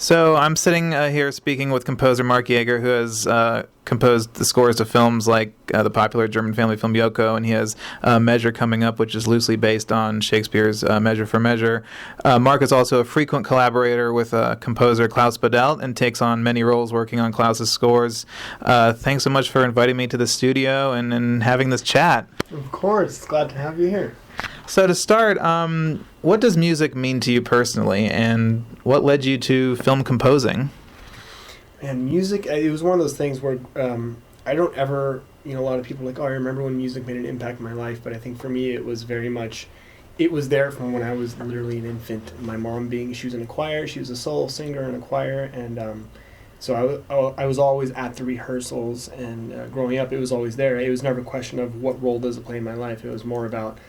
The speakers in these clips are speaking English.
So I'm sitting here speaking with composer Mark Yaeger, who has composed the scores to films like the popular German family film Yoko, and he has Measure coming up, which is loosely based on Shakespeare's Measure for Measure. Mark is also a frequent collaborator with composer Klaus Badelt and takes on many roles working on Klaus's scores. Thanks so much for inviting me to the studio and having this chat. Of course. Glad to have you here. So to start, what does music mean to you personally, and what led you to film composing? And music, it was one of those things where I don't ever, a lot of people are like, oh, I remember when music made an impact in my life, but I think for me it was very much, it was there from when I was literally an infant. My mom she was in a choir, she was a solo singer in a choir, and so I was always at the rehearsals, and growing up it was always there. It was never a question of what role does it play in my life, it was more about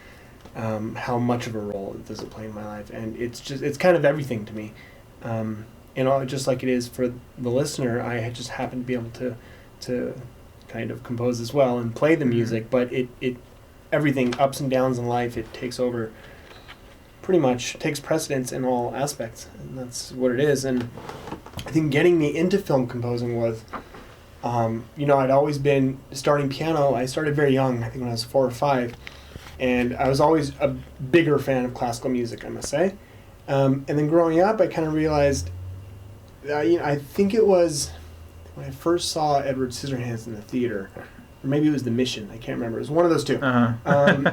how much of a role does it play in my life, and it's kind of everything to me, and just like it is for the listener, I just happen to be able to kind of compose as well and play the music, but it everything, ups and downs in life, it takes over, pretty much takes precedence in all aspects, and that's what it is. And I think getting me into film composing was, I'd always been starting piano. I started very young, I think when I was 4 or 5. And I was always a bigger fan of classical music, I must say. And then growing up, I kind of realized, I think it was when I first saw Edward Scissorhands in the theater, or maybe it was The Mission, I can't remember. It was one of those two. Uh-huh.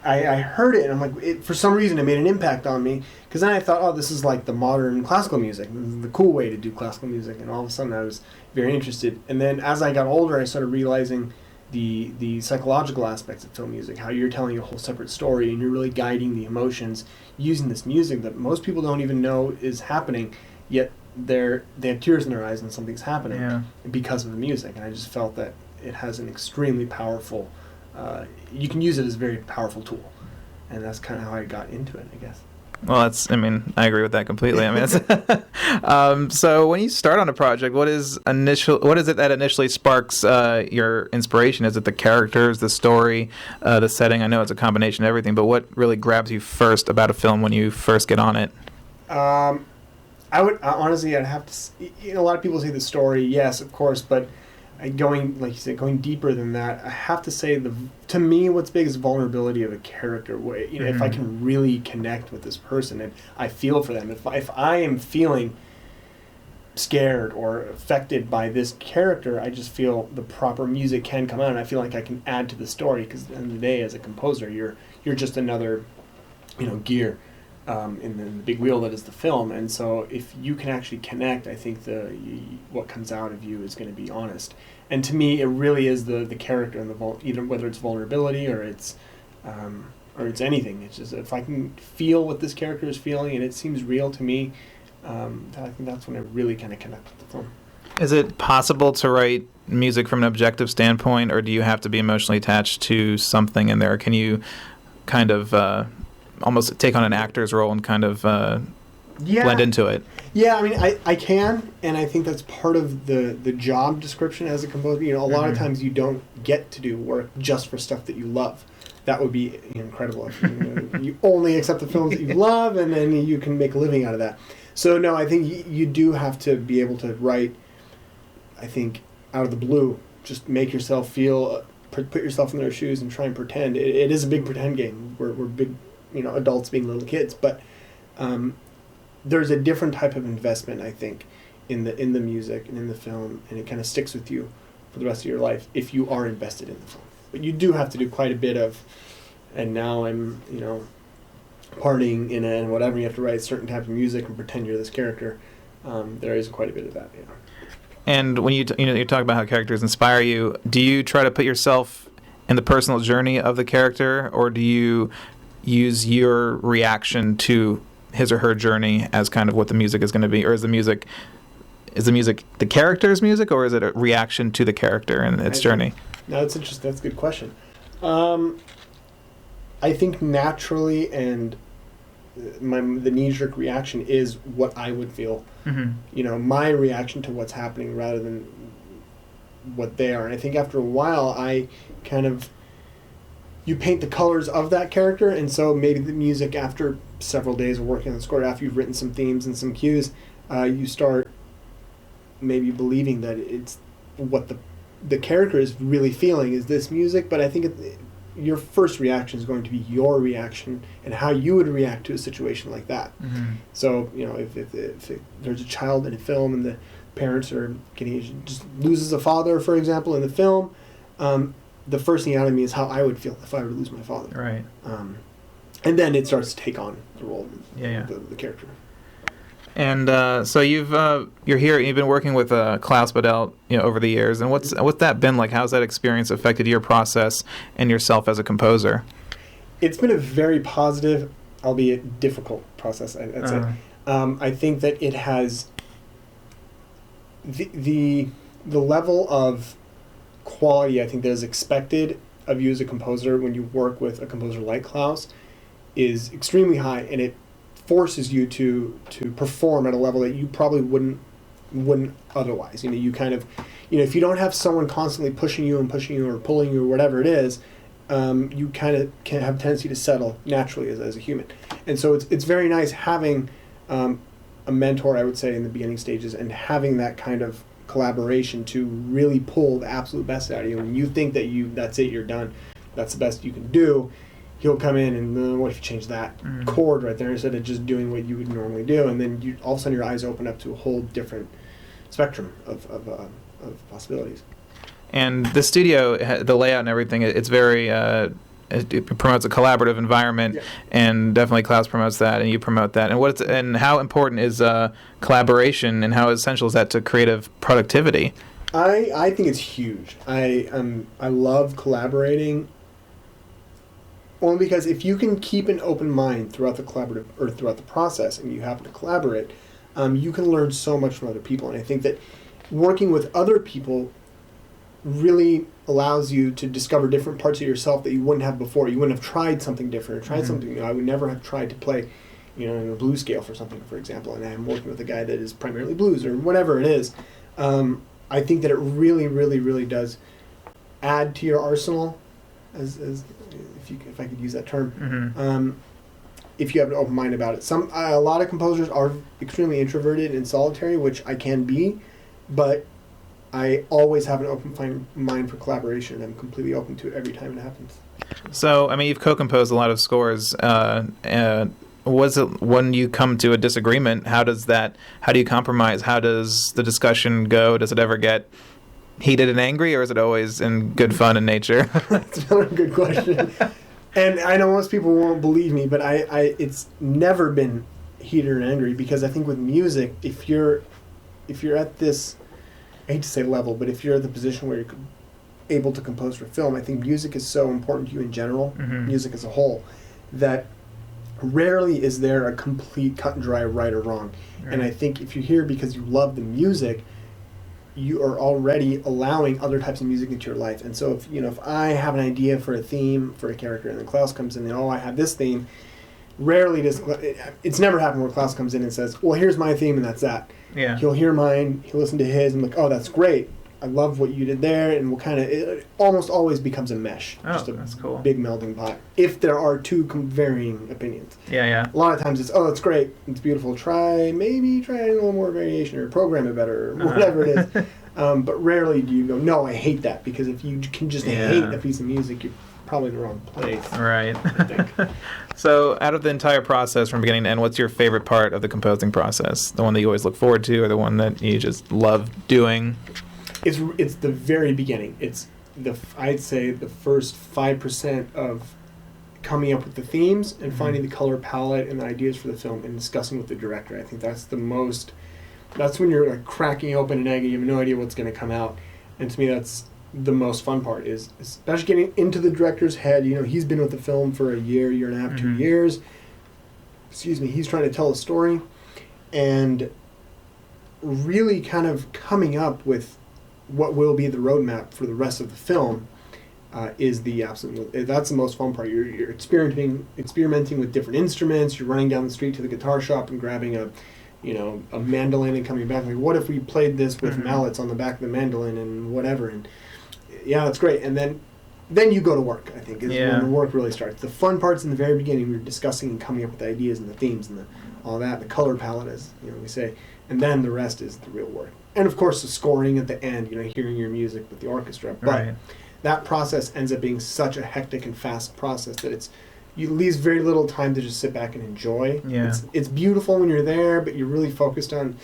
I heard it, and I'm like, for some reason it made an impact on me, because then I thought, oh, this is like the modern classical music. This is the cool way to do classical music, and all of a sudden I was very interested. And then as I got older, I started realizing the psychological aspects of film music, how you're telling a whole separate story and you're really guiding the emotions using this music that most people don't even know is happening, yet they have tears in their eyes and something's happening because of the music. And I just felt that it has an extremely powerful, you can use it as a very powerful tool, and that's kind of how I got into it, I guess. Well, I agree with that completely. So when you start on a project, what is it that initially sparks your inspiration? Is it the characters, the story, the setting? I know it's a combination of everything, but what really grabs you first about a film when you first get on it? I would honestly, I'd have to. A lot of people say the story, yes, of course, but going deeper than that, I have to say to me, what's big is vulnerability of a character. If I can really connect with this person and I feel for them, if I am feeling scared or affected by this character, I just feel the proper music can come out, and I feel like I can add to the story. Because at the end of the day, as a composer, you're just another, gear in the big wheel that is the film. And so if you can actually connect, I think what comes out of you is going to be honest. And to me, it really is the character and either whether it's vulnerability or it's anything. It's just if I can feel what this character is feeling and it seems real to me, I think that's when I really kind of connect with the film. Is it possible to write music from an objective standpoint, or do you have to be emotionally attached to something in there? Can you kind of almost take on an actor's role and kind of blend into it? Yeah, I mean, I can, and I think that's part of the job description as a composer. A lot of times you don't get to do work just for stuff that you love. That would be incredible. If you only accept the films that you love, and then you can make a living out of that. So, no, I think you do have to be able to write, I think, out of the blue. Just make yourself feel, put yourself in their shoes and try and pretend. It is a big pretend game. We're big, adults being little kids, but there's a different type of investment, I think, in the music and in the film, and it kind of sticks with you for the rest of your life if you are invested in the film. But you do have to do quite a bit of, and now I'm, partying in it and whatever, you have to write certain type of music and pretend you're this character. There is quite a bit of that, And when you talk about how characters inspire you, do you try to put yourself in the personal journey of the character, or do you use your reaction to his or her journey as kind of what the music is going to be? Or is the music the character's music, or is it a reaction to the character and its journey? No, that's interesting. That's a good question. I think naturally, and the knee-jerk reaction is what I would feel. My reaction to what's happening rather than what they are. And I think after a while, you paint the colors of that character, and so maybe the music, after several days of working on the score, after you've written some themes and some cues, you start maybe believing that it's what the character is really feeling is this music, but I think your first reaction is going to be your reaction and how you would react to a situation like that. Mm-hmm. So, if there's a child in a film and the parents are just loses a father, for example, in the film, the first thing out of me is how I would feel if I were to lose my father. Right. And then it starts to take on the role of the character. And so you're here. You've been working with Klaus Badelt, over the years. And what's that been like? How's that experience affected your process and yourself as a composer? It's been a very positive, albeit difficult process. I'd say. I think that it has the level of quality I think that is expected of you as a composer when you work with a composer like Klaus is extremely high, and it forces you to perform at a level that you probably wouldn't otherwise. You kind of, if you don't have someone constantly pushing you or pulling you or whatever it is, you kind of can have a tendency to settle naturally as a human. And so it's very nice having a mentor, I would say, in the beginning stages, and having that kind of collaboration to really pull the absolute best out of you. When you think that that's it, you're done, that's the best you can do, he'll come in and what if you change that chord right there instead of just doing what you would normally do, and then all of a sudden your eyes open up to a whole different spectrum of possibilities. And the studio, the layout and everything, it's very it promotes a collaborative environment, and definitely Klaus promotes that, and you promote that. And how important is collaboration, and how essential is that to creative productivity? I think it's huge. I love collaborating. Only because if you can keep an open mind throughout the collaborative or throughout the process, and you happen to collaborate, you can learn so much from other people. And I think that working with other people really allows you to discover different parts of yourself that you wouldn't have before. You wouldn't have tried something different, or tried something. I would never have tried to play, in a blues scale for something, for example. And I'm working with a guy that is primarily blues or whatever it is. I think that it really, really, really does add to your arsenal, as if I could use that term, if you have an open mind about it. A lot of composers are extremely introverted and solitary, which I can be, but I always have an open mind for collaboration. I'm completely open to it every time it happens. So, you've co-composed a lot of scores. Was it when you come to a disagreement? How do you compromise? How does the discussion go? Does it ever get heated and angry, or is it always in good fun and nature? That's another good question. And I know most people won't believe me, but it's never been heated and angry, because I think with music, if you're at this, I hate to say level, but if you're at the position where you're able to compose for film, I think music is so important to you in general, music as a whole, that rarely is there a complete cut and dry right or wrong. Right. And I think if you're here because you love the music, you are already allowing other types of music into your life. And so if I have an idea for a theme for a character, and then Klaus comes in and, I have this theme, rarely does, it's never happened where Klaus comes in and says, well, here's my theme and that's that. Yeah. He'll hear mine, he'll listen to his, and that's great. I love what you did there, and it almost always becomes a mesh. That's cool. Big melding pot. If there are two varying opinions. Yeah. A lot of times it's, that's great, it's beautiful, try a little more variation, or program it better, or whatever it is. But rarely do you go, no, I hate that, because if you can just hate a piece of music, you're probably in the wrong place. Right. I think. So out of the entire process from beginning to end, what's your favorite part of the composing process? The one that you always look forward to, or the one that you just love doing? It's the very beginning. I'd say the first 5% of coming up with the themes and finding the color palette and the ideas for the film and discussing with the director. I think that's when you're like cracking open an egg and you have no idea what's going to come out. And to me, that's the most fun part, is especially getting into the director's head. He's been with the film for a year and a half, 2 years. He's trying to tell a story, and really kind of coming up with what will be the roadmap for the rest of the film is that's the most fun part. You're experimenting with different instruments. You're running down the street to the guitar shop and grabbing a mandolin and coming back. Like, what if we played this with mallets on the back of the mandolin and whatever? And that's great. And then you go to work, I think, is when the work really starts. The fun part's in the very beginning. We're discussing and coming up with the ideas and the themes and all that. The color palette, as we say. and then the rest is the real work. And of course, the scoring at the end, hearing your music with the orchestra. But that process ends up being such a hectic and fast process that you leave very little time to just sit back and enjoy. Yeah. It's beautiful when you're there, but you're really focused on,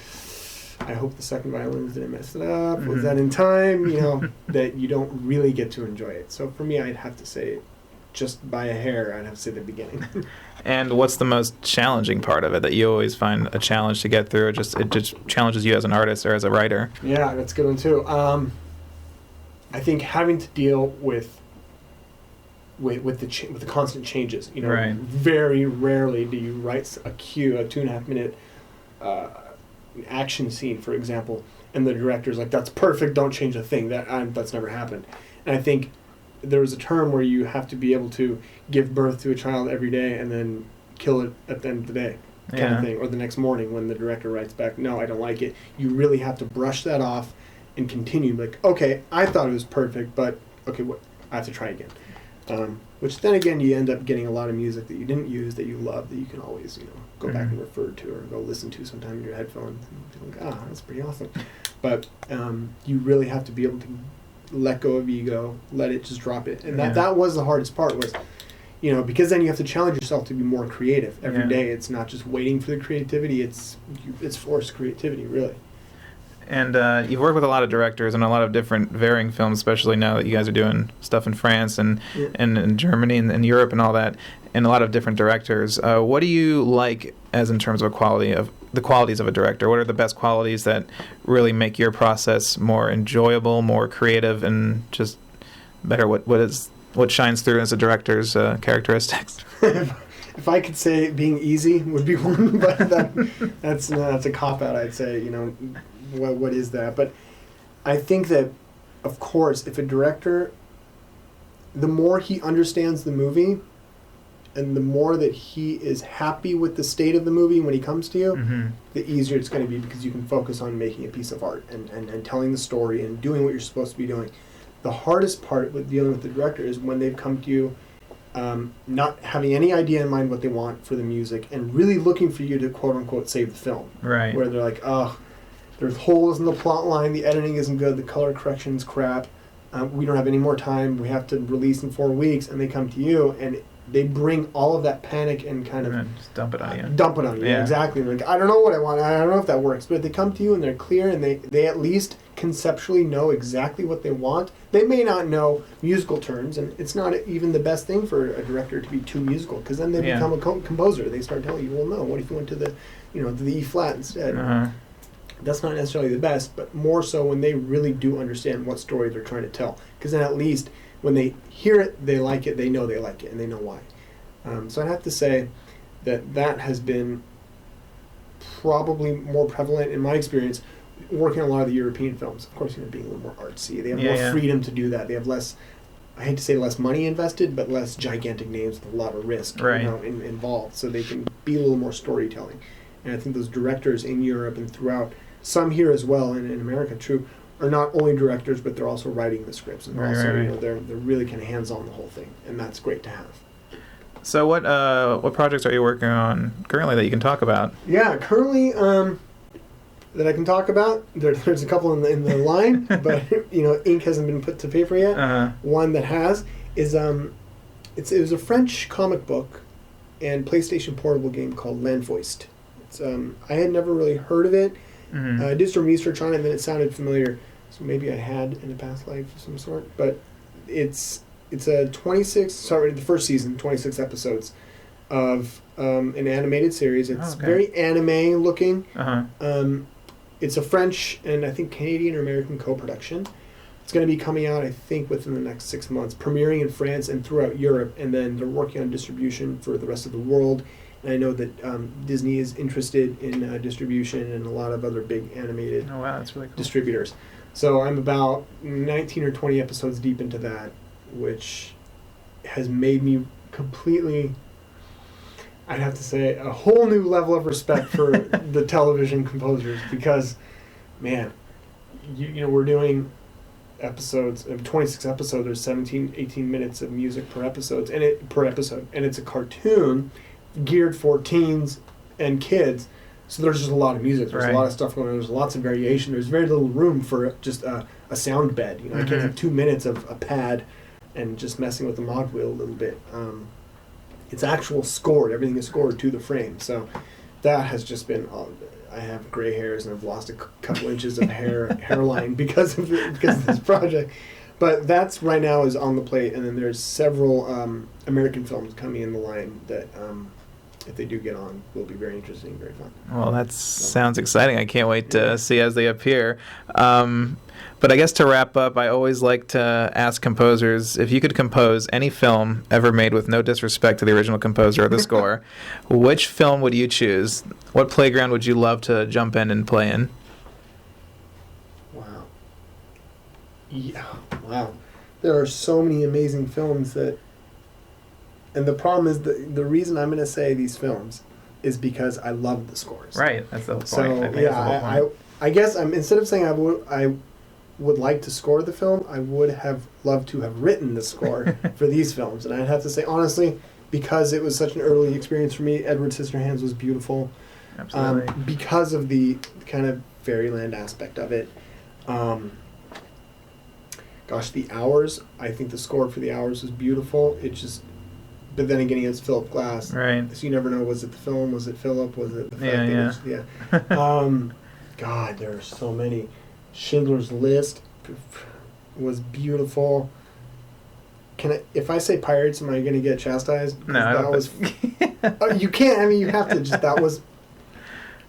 I hope the second violins didn't mess it up. Was that in time? That you don't really get to enjoy it. So for me, I'd have to say, just by a hair, I'd have to say the beginning. And what's the most challenging part of it that you always find a challenge to get through? It just challenges you as an artist or as a writer? Yeah, that's a good one too. I think having to deal with the constant changes. Very rarely do you write a 2.5 minute action scene, for example, and the director's like, "That's perfect. Don't change a thing." That's never happened. And I think there was a term where you have to be able to give birth to a child every day and then kill it at the end of the day, kind of thing, or the next morning when the director writes back, "No, I don't like it." You really have to brush that off and continue. Like, okay, I thought it was perfect, but okay, I have to try again. Which then again, you end up getting a lot of music that you didn't use that you love that you can always go back and refer to or go listen to sometime in your headphones and think, that's pretty awesome. But you really have to be able to let go of ego, let it just drop it. And that was the hardest part was, because then you have to challenge yourself to be more creative every day. It's not just waiting for the creativity, it's forced creativity, really. And you've worked with a lot of directors and a lot of different varying films, especially now that you guys are doing stuff in France and in Germany and Europe and all that, and a lot of different directors. What do you like as in terms of the qualities of a director? What are the best qualities that really make your process more enjoyable, more creative, and just better? What shines through as a director's characteristics? If I could say being easy would be one, but that's a cop-out, I'd say, what is that? But I think that, of course, if a director, the more he understands the movie and the more that he is happy with the state of the movie when he comes to you, the easier it's going to be because you can focus on making a piece of art and telling the story and doing what you're supposed to be doing. The hardest part with dealing with the director is when they've come to you not having any idea in mind what they want for the music and really looking for you to quote-unquote save the film. Right. Where they're like, there's holes in the plot line, the editing isn't good, the color correction's crap, we don't have any more time, we have to release in 4 weeks, and they come to you, and they bring all of that panic and kind of... just dump it on you. Dump it on you, exactly. Like, I don't know what I want, I don't know if that works, but if they come to you and they're clear and they at least conceptually know exactly what they want, they may not know musical terms, and it's not even the best thing for a director to be too musical, because then they become a composer. They start telling you, well, no, what if you went to the E flat instead? That's not necessarily the best, but more so when they really do understand what story they're trying to tell. Because then at least when they hear it, they like it, they know they like it, and they know why. So I'd have to say that has been probably more prevalent in my experience working on a lot of the European films. Of course, being a little more artsy. They have more freedom to do that. They have less, I hate to say less money invested, but less gigantic names with a lot of risk involved. So they can be a little more storytelling. And I think those directors in Europe and throughout, some here as well, and in America, true, are not only directors, but they're also writing the scripts, and they're really kind of hands-on the whole thing, and that's great to have. So what projects are you working on currently that you can talk about? Yeah, currently that I can talk about. There's a couple in the line, but ink hasn't been put to paper yet. One that has is it was a French comic book and PlayStation portable game called L'Envoist. It's I had never really heard of it. I did some research on it, and then it sounded familiar, so maybe I had in a past life of some sort. But it's a the first season, 26 episodes of an animated series. It's very anime looking. It's a French and I think Canadian or American co-production. It's going to be coming out, I think, within the next 6 months, premiering in France and throughout Europe, and then they're working on distribution for the rest of the world. And I know that Disney is interested in distribution and a lot of other big animated that's really cool. distributors. So I'm about 19 or 20 episodes deep into that, which has made me completely, I'd have to say, a whole new level of respect for the television composers, because, man, we're doing episodes of 26 episodes. There's 18 minutes of music per episode, and it's a cartoon geared for teens and kids, So there's just a lot of music. There's a lot of stuff going on. There's lots of variation. There's very little room for just a sound bed. You know, I can't have 2 minutes of a pad and just messing with the mod wheel a little bit. It's actual scored. Everything is scored to the frame. So that has just been. I have gray hairs and I've lost a couple inches of hairline because of this project. But that's right now is on the plate, and then there's several American films coming in the line that, if they do get on, will be very interesting, very fun. Well, that sounds exciting. I can't wait to see as they appear. But I guess to wrap up, I always like to ask composers, if you could compose any film ever made with no disrespect to the original composer or the score, which film would you choose? What playground would you love to jump in and play in? Wow. Yeah, wow. There are so many amazing films that... And the problem is, the reason I'm going to say these films is because I love the scores. Right, that's the whole point. So, I guess instead of saying I would like to score the film, I would have loved to have written the score for these films. And I'd have to say, honestly, because it was such an early experience for me, Edward Scissorhands was beautiful. Absolutely. Because of the kind of fairyland aspect of it. Gosh, The Hours, I think the score for The Hours was beautiful. It just... But then again, he has Philip Glass. Right. So you never know, was it the film? Was it Philip? Was it the fact that God, there are so many. Schindler's List was beautiful. If I say Pirates, am I going to get chastised? No, that was. You can't. I mean, you have to. Just that was.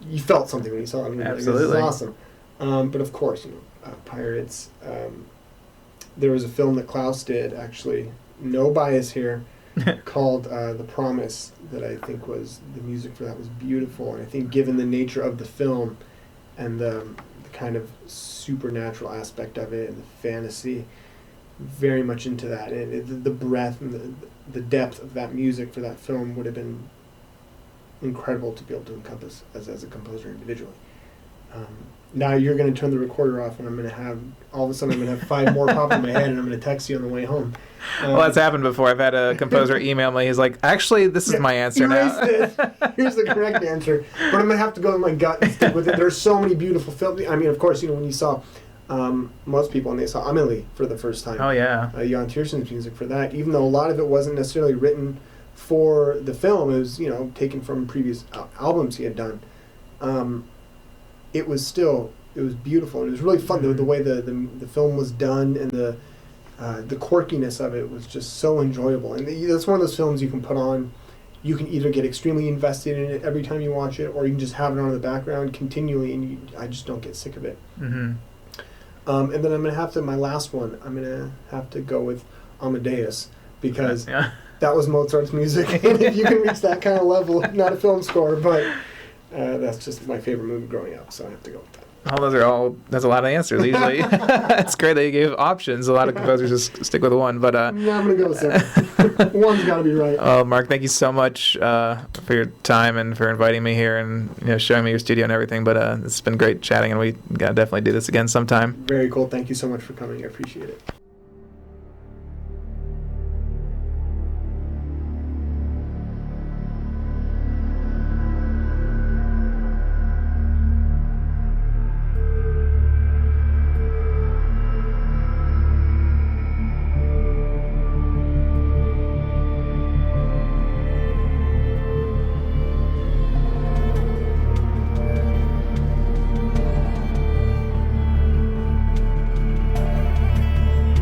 You felt something when you saw it. I mean, absolutely, it was awesome. But of course, Pirates. There was a film that Klaus did, actually. No bias here. Called The Promise, that I think was, the music for that was beautiful. And I think given the nature of the film and the kind of supernatural aspect of it and the fantasy, very much into that. And the breadth and the depth of that music for that film would have been incredible to be able to encompass as a composer individually. Now you're going to turn the recorder off, and I'm going to have, all of a sudden I'm going to have 5 more pop in my head, and I'm going to text you on the way home. Well, that's happened before. I've had a composer email me. He's like, actually, this is my answer now. Here's the correct answer. But I'm going to have to go with my gut and stick with it. There's so many beautiful films. I mean, of course, when you saw, most people, when they saw Amelie for the first time. Oh, yeah. Jan Tiersen's music for that, even though a lot of it wasn't necessarily written for the film. It was, taken from previous albums he had done. It was beautiful, and it was really fun. The way the film was done, and the quirkiness of it was just so enjoyable. And that's one of those films you can put on. You can either get extremely invested in it every time you watch it, or you can just have it on in the background continually, and I just don't get sick of it. Mm-hmm. And then I'm going to have to, my last one, I'm going to have to go with Amadeus, because that was Mozart's music. And if you can reach that kind of level, not a film score, but... that's just my favorite movie growing up, so I have to go with that. Oh, that's a lot of answers, usually. It's great that you gave options. A lot of composers just stick with one, but... Yeah, I'm going to go with seven. One's got to be right. Well, Mark, thank you so much for your time and for inviting me here and showing me your studio and everything, but it's been great chatting, and we got to definitely do this again sometime. Very cool. Thank you so much for coming. I appreciate it.